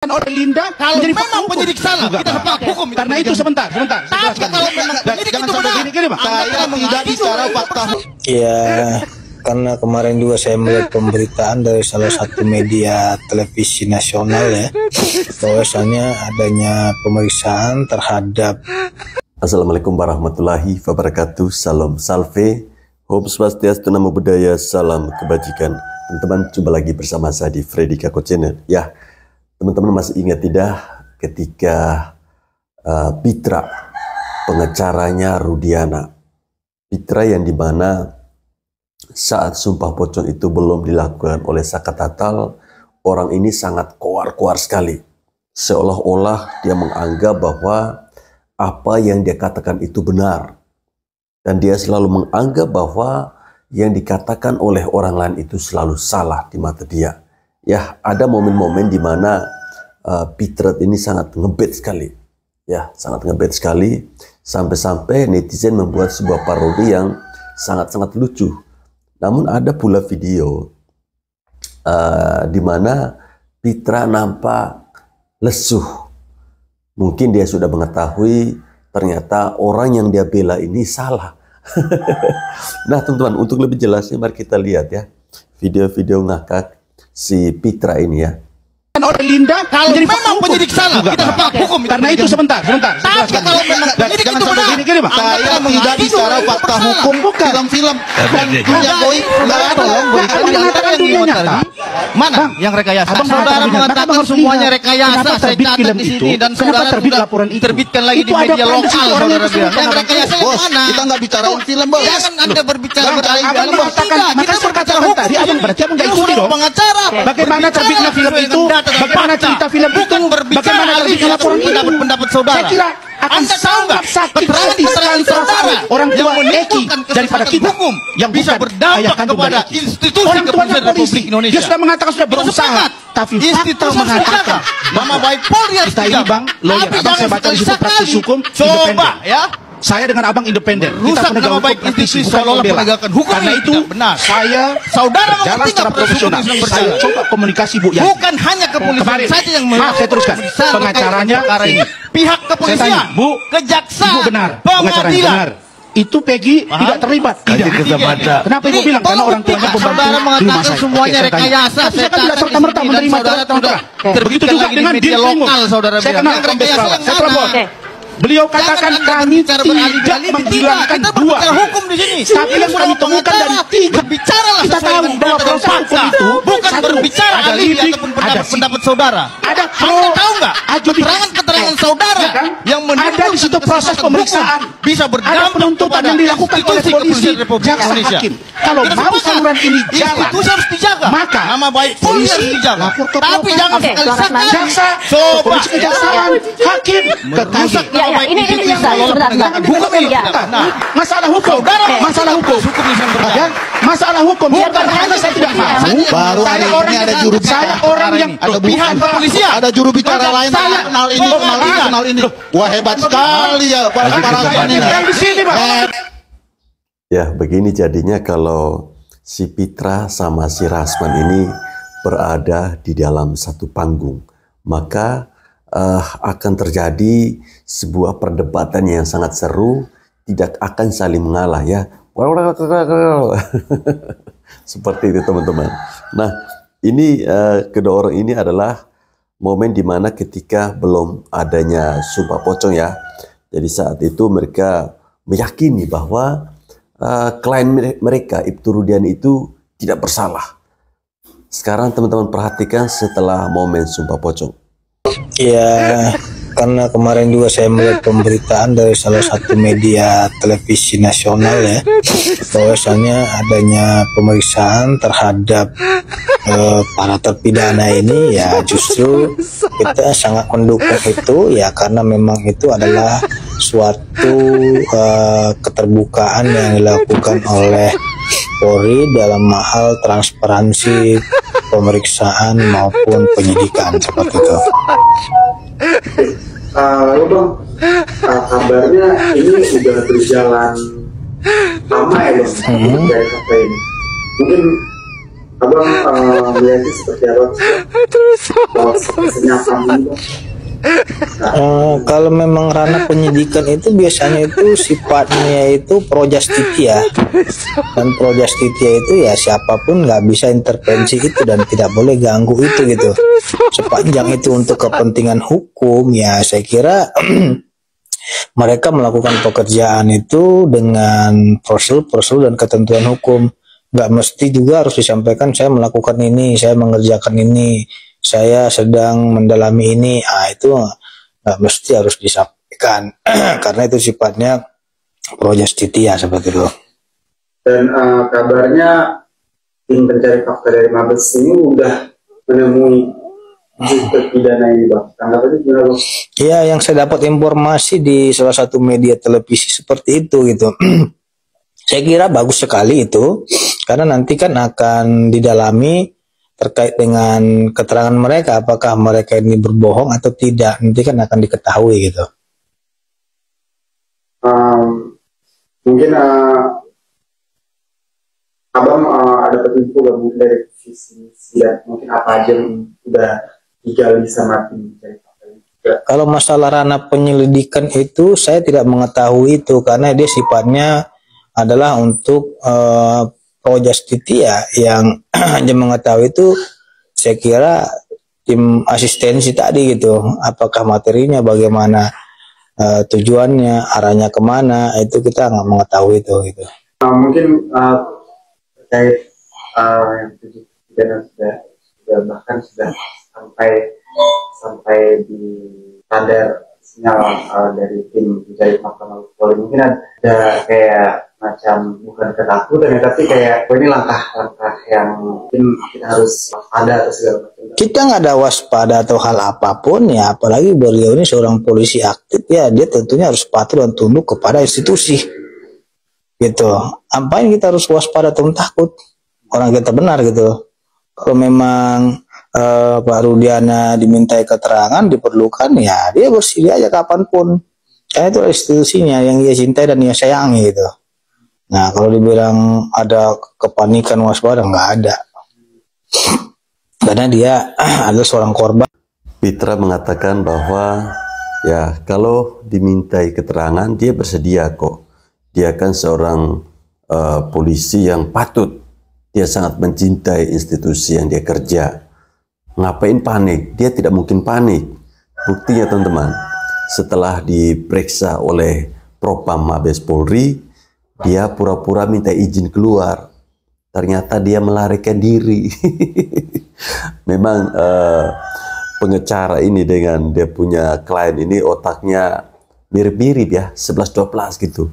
oleh Linda kalau memang penyidik salah kita sepakat hukum karena itu sebentar tapi kalau memang penyidik itu benar gini Pak, saya tidak bicara fakta. Ya, karena kemarin juga saya melihat pemberitaan dari salah satu media televisi nasional ya, bahwasanya adanya pemeriksaan terhadap. Assalamualaikum warahmatullahi wabarakatuh. Salam salve, Om Swastiastu, Namo Buddhaya, salam kebajikan. Teman-teman, jumpa lagi bersama saya di Freddy Kako Channel. Ya, teman-teman masih ingat tidak ketika Pitra, pengacaranya Rudiana, Pitra yang dimana saat sumpah pocong itu belum dilakukan oleh Saka Tatal, orang ini sangat koar-koar sekali. Seolah-olah dia menganggap bahwa apa yang dia katakan itu benar. Dan dia selalu menganggap bahwa yang dikatakan oleh orang lain itu selalu salah di mata dia. Ya, ada momen-momen di mana Pitra ini sangat ngebet sekali. Ya, sangat ngebet sekali. Sampai-sampai netizen membuat sebuah parodi yang sangat-sangat lucu. Namun ada pula video di mana Pitra nampak lesuh. Mungkin dia sudah mengetahui ternyata orang yang dia bela ini salah. Nah teman-teman, untuk lebih jelasnya mari kita lihat ya video-video ngakak si Pitra ini ya. Oleh Linda kalau memang penyidik salah kita sepakat hukum karena itu sebentar tapi kalau memang penyidik itu benar gini Pak, saya tidak bicara fakta hukum film-film dan dunia goib nggak ada yang mana yang rekayasa saudara mengatakan semuanya rekayasa. Saya catat di sini dan saudara sudah terbitkan lagi di media lokal. Saudara bilang yang rekayasa yang mana? Kita nggak bicara film, bos. Jangan anda berbicara berkali-kali. Kita berbicara hukum. Tadi abang berarti abang nggak ikuti dong. Pengacara Bagaimana terbitnya film itu? Bagaimana cerita film itu? Bagaimana terbitnya laporan pendapat saudara? Saya kira Anda tahu nggak keterangan saudara orang tua Eki daripada kita hukum yang bisa berdampak kepada institusi kepolisian Republik Indonesia. Dia sudah mengatakan sudah berusaha, tapi fakta mengatakan nama baik Polri harus kita bang lawyer, abang saya baca di situ praktis hukum coba ya. Saya dengan abang independen. Rusak nama baik institusi seolah-olah penegakan hukum. Karena itu benar. Saya saudara jalan secara profesional. Saya coba komunikasi Bu Yanti. Bukan hanya kepolisian saja yang saya teruskan. Pengacaranya ini. Pihak kepolisian, Bu, kejaksaan, Ibu benar, pengadilan. Itu Peggy tidak terlibat. Tidak. Kenapa Ibu bilang? Karena orang tuanya pembantu saudara mengatakan semuanya rekayasa. Saya kan tidak serta-merta menerima saudara. Begitu juga dengan media lokal saudara bilang. Saya kenal rekayasa. Saya telepon. Beliau katakan kami tidak menghilangkan dua hukum di sini. Tapi yang kami temukan dari tiga. Bicaralah kita tahu bahwa proses hukum itu bukan berbicara ahli ataupun pendapat saudara. Ada Anda tahu nggak? Keterangan saudara yang ada di situ proses pemeriksaan bisa berdampak penuntutan yang dilakukan oleh polisi, jaksa, hakim. Kalau mau saluran ini jalan, itu harus dijaga. Maka nama baik polisi harus dijaga. Tapi jangan sekali jaksa, polisi kejaksaan, hakim, rusak nama baik ini bisa hukum ini. Masalah hukum, masalah hukum, masalah hukum. Bukan hanya saya tidak mau. Baru hari ini ada juru bicara. Saya orang yang pihak kepolisian. Ada juru bicara lain. Kenal ini. Wah, hebat sekali ya para di sini, Pak. Ya, begini jadinya kalau si Pitra sama si Rasman ini berada di dalam satu panggung, maka akan terjadi sebuah perdebatan yang sangat seru, tidak akan saling mengalah ya. Seperti itu teman-teman. Nah, ini kedua orang ini adalah momen dimana ketika belum adanya sumpah pocong ya. Jadi saat itu mereka meyakini bahwa klien mereka Ibtu Rudiana itu tidak bersalah. Sekarang teman-teman perhatikan setelah momen sumpah pocong. Ya, karena kemarin juga saya melihat pemberitaan dari salah satu media televisi nasional ya, bahwasanya adanya pemeriksaan terhadap para terpidana ini ya, justru kita sangat mendukung itu ya, karena memang itu adalah suatu keterbukaan yang dilakukan oleh Polri dalam hal transparansi pemeriksaan maupun penyidikan seperti itu. Halo Bang, kabarnya ini sudah berjalan lama ya Bang, dari kafe ini. Mungkin Abang melihatnya seperti apa? Kesenyapan ini, Kalau memang ranah penyidikan itu biasanya itu sifatnya itu pro justitia, dan pro justitia itu ya siapapun nggak bisa intervensi itu dan tidak boleh ganggu itu gitu. Sepanjang itu untuk kepentingan hukum ya saya kira mereka melakukan pekerjaan itu dengan prosedur dan ketentuan hukum. Nggak mesti juga harus disampaikan saya melakukan ini, saya mengerjakan ini, saya sedang mendalami ini. Itu nggak mesti harus disampaikan karena itu sifatnya pro justitia seperti itu. dan kabarnya tim pencari fakta dari Mabes ini udah menemui terpidana ini, Bang. Tanggapannya gimana, Bang? Ya, yang saya dapat informasi di salah satu media televisi seperti itu gitu. Saya kira bagus sekali itu, karena nanti kan akan didalami terkait dengan keterangan mereka, apakah mereka ini berbohong atau tidak, nanti kan akan diketahui gitu. Mungkin Abang ada petunjuk mungkin dari sisi mungkin apa aja yang udah digali sama tim pencari fakta ini juga. Kalau masalah ranah penyelidikan itu saya tidak mengetahui itu, karena dia sifatnya adalah untuk pro justitia yang hanya mengetahui itu saya kira tim asistensi tadi gitu, apakah materinya bagaimana, tujuannya, arahnya kemana, itu kita nggak mengetahui itu gitu. Mungkin terkait yang 7 pidana sudah bahkan sudah sampai di standar sinyal dari tim pencari fakta Mabes Polri. Mungkin ada kayak macam bukan ketakutan ya, tapi kayak ini langkah-langkah yang mungkin kita harus waspada atau segala macam. Kita nggak ada waspada atau hal apapun ya, apalagi beliau ini seorang polisi aktif ya, dia tentunya harus patuh dan tunduk kepada institusi gitu. Apain kita harus waspada atau takut? Orang kita benar gitu. Kalau memang Pak Rudiana dimintai keterangan diperlukan ya dia bersedia aja kapanpun, karena itu institusinya yang dia cintai dan dia sayangi gitu. Nah, kalau dibilang ada kepanikan waspada, nggak ada. Karena dia adalah seorang korban. Pitra mengatakan bahwa ya kalau dimintai keterangan dia bersedia kok. Dia kan seorang polisi yang patut. Dia sangat mencintai institusi yang dia kerja. Ngapain panik? Dia tidak mungkin panik. Buktinya teman-teman, setelah diperiksa oleh Propam Mabes Polri, dia pura-pura minta izin keluar. Ternyata dia melarikan diri. Memang pengecara ini dengan dia punya klien ini otaknya mirip-mirip ya, 11-12 gitu.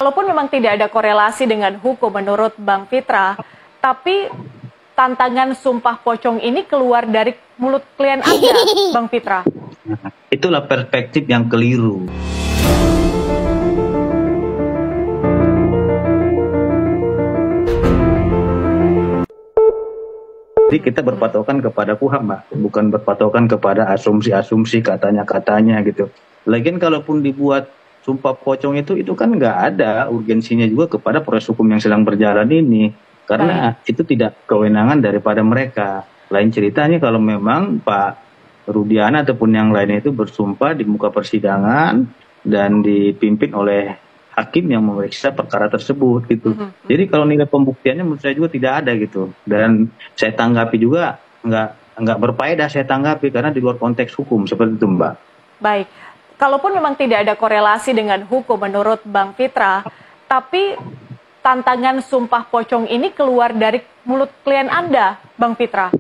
Walaupun memang tidak ada korelasi dengan hukum menurut Bang Pitra, tapi tantangan sumpah pocong ini keluar dari mulut klien Anda, Bang Pitra. Itulah perspektif yang keliru. Jadi kita berpatokan kepada Kuhap, Mbak, bukan berpatokan kepada asumsi-asumsi katanya-katanya gitu. Lagian kalaupun dibuat sumpah pocong itu kan nggak ada urgensinya juga kepada proses hukum yang sedang berjalan ini, karena itu tidak kewenangan daripada mereka. Lain ceritanya kalau memang Pak Rudiana ataupun yang lainnya itu bersumpah di muka persidangan dan dipimpin oleh hakim yang memeriksa perkara tersebut gitu. Jadi kalau nilai pembuktiannya menurut saya juga tidak ada gitu. Dan saya tanggapi juga nggak berfaedah saya tanggapi karena di luar konteks hukum seperti itu, Mbak. Baik. Kalaupun memang tidak ada korelasi dengan hukum menurut Bang Pitra, tapi tantangan sumpah pocong ini keluar dari mulut klien Anda, Bang Pitra.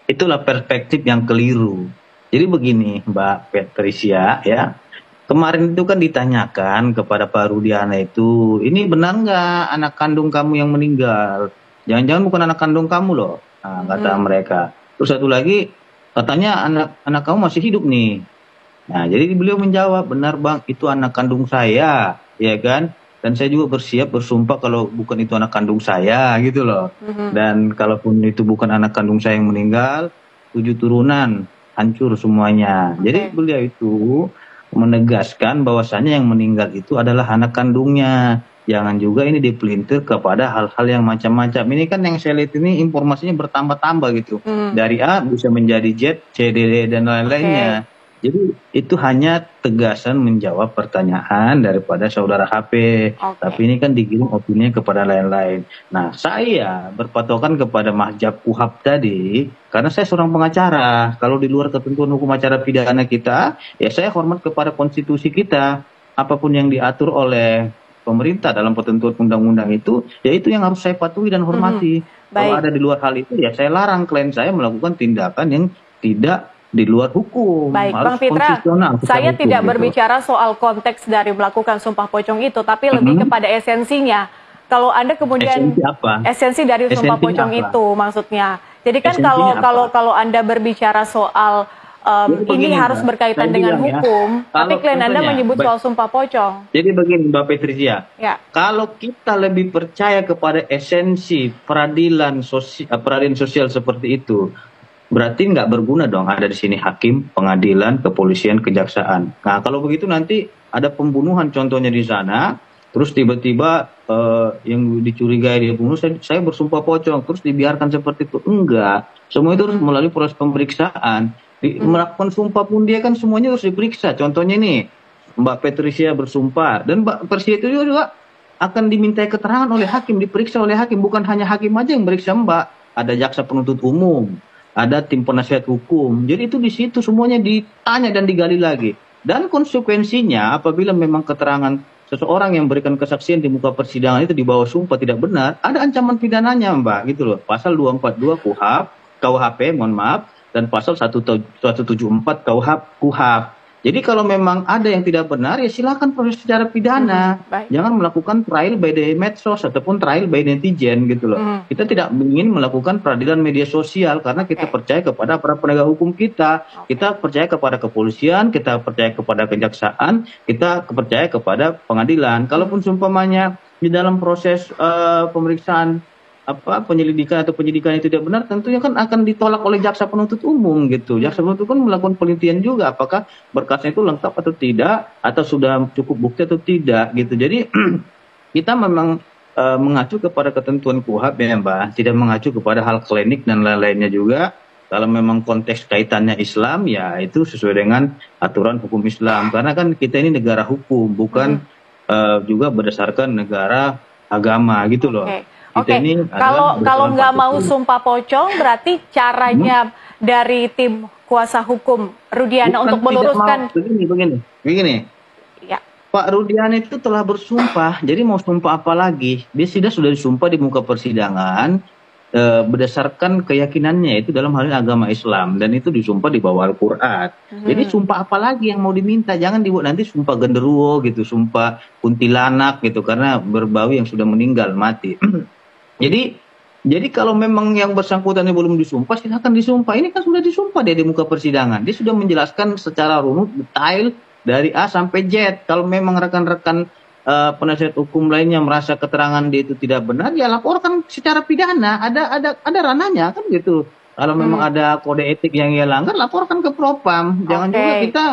Itulah perspektif yang keliru. Jadi begini, Mbak Patricia ya. Kemarin itu kan ditanyakan kepada Pak Rudiana itu, ini benar nggak anak kandung kamu yang meninggal? Jangan-jangan bukan anak kandung kamu loh, kata mereka. Terus satu lagi, katanya anak kamu masih hidup nih. Nah, jadi beliau menjawab, benar Bang, itu anak kandung saya, ya kan? Dan saya juga bersiap bersumpah kalau bukan itu anak kandung saya, gitu loh. Dan kalaupun itu bukan anak kandung saya yang meninggal, 7 turunan hancur semuanya. Jadi beliau itu menegaskan bahwasannya yang meninggal itu adalah anak kandungnya. jangan juga ini dipelintir kepada hal-hal yang macam-macam. Ini kan yang saya lihat ini informasinya bertambah-tambah gitu. Dari A bisa menjadi Z, C, D, D, dan lain-lainnya. Jadi itu hanya tegasan menjawab pertanyaan daripada saudara HP. Tapi ini kan digiring opini kepada lain-lain. Nah, saya berpatokan kepada Mahjab Kuhab tadi karena saya seorang pengacara. Kalau di luar ketentuan hukum acara pidana kita, ya saya hormat kepada konstitusi kita. Apapun yang diatur oleh pemerintah dalam ketentuan undang-undang itu, ya itu yang harus saya patuhi dan hormati. Kalau ada di luar hal itu, ya saya larang klien saya melakukan tindakan yang tidak di luar hukum. Baik, harus Bang Fitra, saya hukum, tidak gitu. berbicara soal konteks dari melakukan sumpah pocong itu, tapi lebih kepada esensinya. Kalau Anda kemudian esensi dari sumpah pocong itu maksudnya. Jadi kan kalau Anda berbicara soal ini harus berkaitan dengan hukum, tapi klien Anda menyebut soal sumpah pocong. Jadi begini Mbak Patricia, kalau kita lebih percaya kepada esensi peradilan sosial seperti itu, berarti nggak berguna dong ada di sini hakim, pengadilan, kepolisian, kejaksaan. Nah kalau begitu nanti ada pembunuhan contohnya di sana, terus tiba-tiba yang dicurigai dia bunuh, saya bersumpah pocong, terus dibiarkan seperti itu. Enggak, semua itu harus melalui proses pemeriksaan. Melakukan sumpah pun dia kan semuanya harus diperiksa. Contohnya nih, Mbak Patricia bersumpah, dan Mbak Patricia itu juga akan dimintai keterangan oleh hakim, diperiksa oleh hakim. Bukan hanya hakim aja yang meriksa Mbak, ada jaksa penuntut umum, ada tim penasihat hukum. Jadi itu di situ semuanya ditanya dan digali lagi. Dan konsekuensinya apabila memang keterangan seseorang yang berikan kesaksian di muka persidangan itu di bawah sumpah tidak benar, ada ancaman pidananya Mbak, gitu loh. Pasal 242 KUHP, mohon maaf, dan pasal 174 KUHP. Jadi kalau memang ada yang tidak benar, ya silakan proses secara pidana. Jangan melakukan trial by the medsos ataupun trial by netizen gitu loh. Kita tidak ingin melakukan peradilan media sosial karena kita percaya kepada para penegak hukum kita. Kita percaya kepada kepolisian, kita percaya kepada kejaksaan, kita percaya kepada pengadilan. Kalaupun seumpamanya di dalam proses pemeriksaan penyelidikan atau penyidikan itu tidak benar, tentunya kan akan ditolak oleh jaksa penuntut umum gitu. Jaksa penuntut umum melakukan penelitian juga apakah berkasnya itu lengkap atau tidak, atau sudah cukup bukti atau tidak gitu. Jadi kita memang mengacu kepada ketentuan KUHP ya Mbak, tidak mengacu kepada hal klinik dan lain-lainnya juga. Kalau memang konteks kaitannya Islam, ya itu sesuai dengan aturan hukum Islam. Karena kan kita ini negara hukum, bukan juga berdasarkan negara agama gitu loh. Kalau nggak mau sumpah pocong, berarti caranya dari tim kuasa hukum Rudiana untuk meluruskan. Begini. Ya. Pak Rudiana itu telah bersumpah, jadi mau sumpah apa lagi? Dia sudah disumpah di muka persidangan berdasarkan keyakinannya itu dalam hal agama Islam, dan itu disumpah di bawah Al-Quran. Jadi sumpah apa lagi yang mau diminta? Jangan dibuat nanti sumpah genderuwo gitu, sumpah kuntilanak gitu, karena berbau yang sudah meninggal mati. Jadi kalau memang yang bersangkutan belum disumpah, silakan disumpah. Ini kan sudah disumpah dia di muka persidangan. Dia sudah menjelaskan secara runut, detail dari A sampai Z. Kalau memang rekan-rekan penasihat hukum lainnya merasa keterangan dia itu tidak benar, ya laporkan secara pidana. Ada ranahnya kan gitu. Kalau memang ada kode etik yang ia langgar, laporkan ke Propam. Jangan juga kita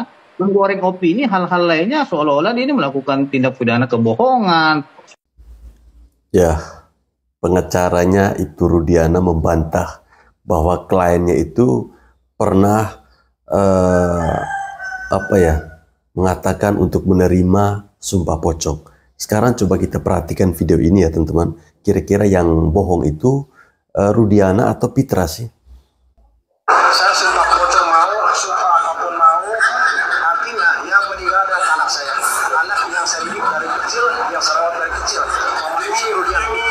menggoreng opini hal-hal lainnya seolah-olah dia ini melakukan tindak pidana kebohongan. Ya. Pengacaranya itu Rudiana membantah bahwa kliennya itu pernah mengatakan untuk menerima sumpah pocong. Sekarang coba kita perhatikan video ini ya teman-teman. Kira-kira yang bohong itu Rudiana atau Pitra sih? Saya sumpah pocong mau, sumpah apapun mau. Artinya yang meninggal adalah anak saya. Anak yang saya didik dari kecil, yang saya rawat dari kecil. Ini Rudiana.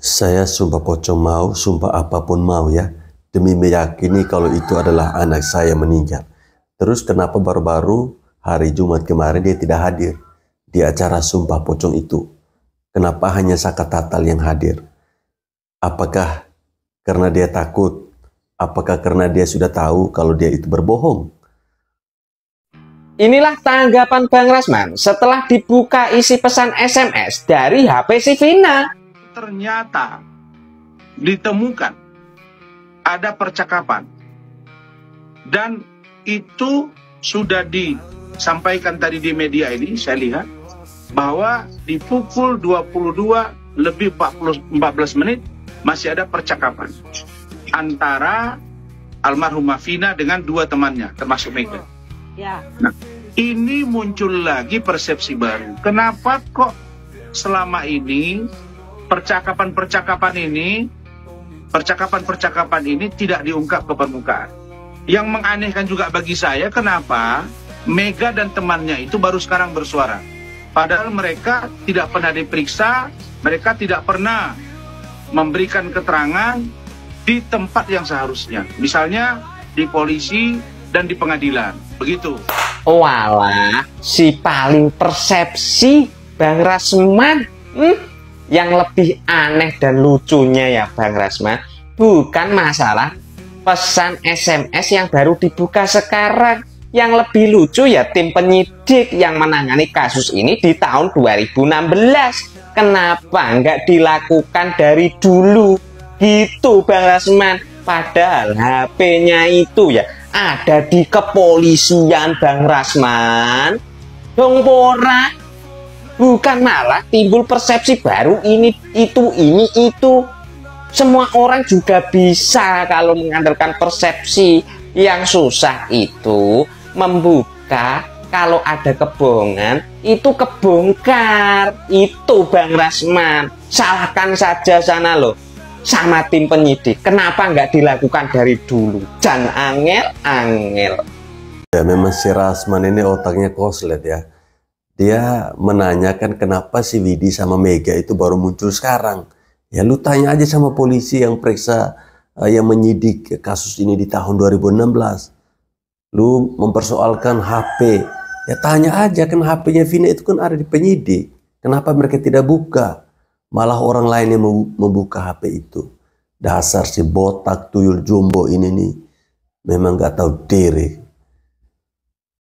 Saya sumpah pocong mau, sumpah apapun mau ya, demi meyakini kalau itu adalah anak saya meninggal. Terus kenapa baru-baru hari Jumat kemarin dia tidak hadir di acara sumpah pocong itu? Kenapa hanya Saka Tatal yang hadir? Apakah karena dia takut? Apakah karena dia sudah tahu kalau dia itu berbohong? Inilah tanggapan Bang Rasman setelah dibuka isi pesan SMS dari HP si Vina. Ternyata ditemukan ada percakapan dan itu sudah disampaikan tadi di media ini, saya lihat bahwa di pukul 22 lebih 14 menit masih ada percakapan antara almarhumah Vina dengan dua temannya, termasuk Mega. Ya. Nah, ini muncul lagi persepsi baru. Kenapa kok selama ini percakapan-percakapan ini tidak diungkap ke permukaan? Yang menganehkan juga bagi saya, kenapa Mega dan temannya itu baru sekarang bersuara? Padahal mereka tidak pernah diperiksa, mereka tidak pernah memberikan keterangan di tempat yang seharusnya. Misalnya di polisi dan di pengadilan. Begitu. Walah, si paling persepsi Bang Rasman. Yang lebih aneh dan lucunya ya Bang Rasman, bukan masalah pesan SMS yang baru dibuka sekarang. Yang lebih lucu ya tim penyidik yang menangani kasus ini di tahun 2016. Kenapa nggak dilakukan dari dulu? Gitu Bang Rasman. Padahal HP-nya itu ya ada di kepolisian Bang Rasman. Dong pora. Bukan malah timbul persepsi baru ini itu. Semua orang juga bisa kalau mengandalkan persepsi. Yang susah itu membuka kalau ada kebohongan itu kebongkar. Itu Bang Rasman. Salahkan saja sana loh sama tim penyidik. Kenapa nggak dilakukan dari dulu? Dan angel. Ya memang si Rasman ini otaknya koslet ya. Dia menanyakan kenapa si Widi sama Mega itu baru muncul sekarang. Ya lu tanya aja sama polisi yang periksa, yang menyidik kasus ini di tahun 2016. Lu mempersoalkan HP. Ya tanya aja, kan HP-nya Vina itu kan ada di penyidik. Kenapa mereka tidak buka? Malah orang lain yang membuka HP itu. Dasar si botak tuyul jumbo ini nih. Memang gak tahu diri.